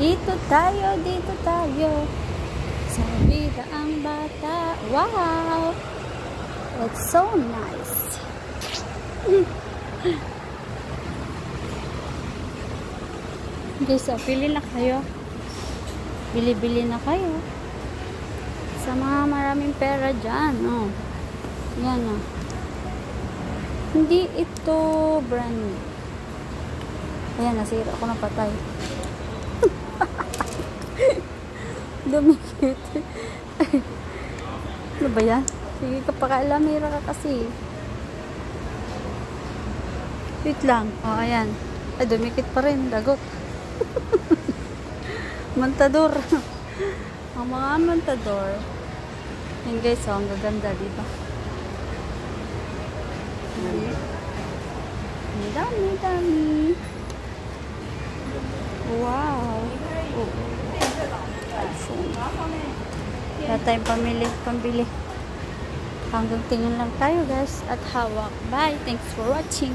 Dito tayo. Sa vida ang bata. Wow! It's so nice. Guys, pili na kayo. Bili-bili na kayo. Sa mga maraming pera dyan. Oh. Yan oh. Hindi ito brand. Ayan, nasira ako na patay. Dumikit. Ano ba yan? Sige ka pakailamira ka kasi. Wait lang. O, ayan. Ay, dumikit pa rin. Dagot. Montador. Ang mga montador. Yan guys, oh, ang gaganda, diba? Ang dami. Wow. Oh. Wala tayong pambili. Hanggang tingin lang tayo guys at hawak. Bye. Thanks for watching.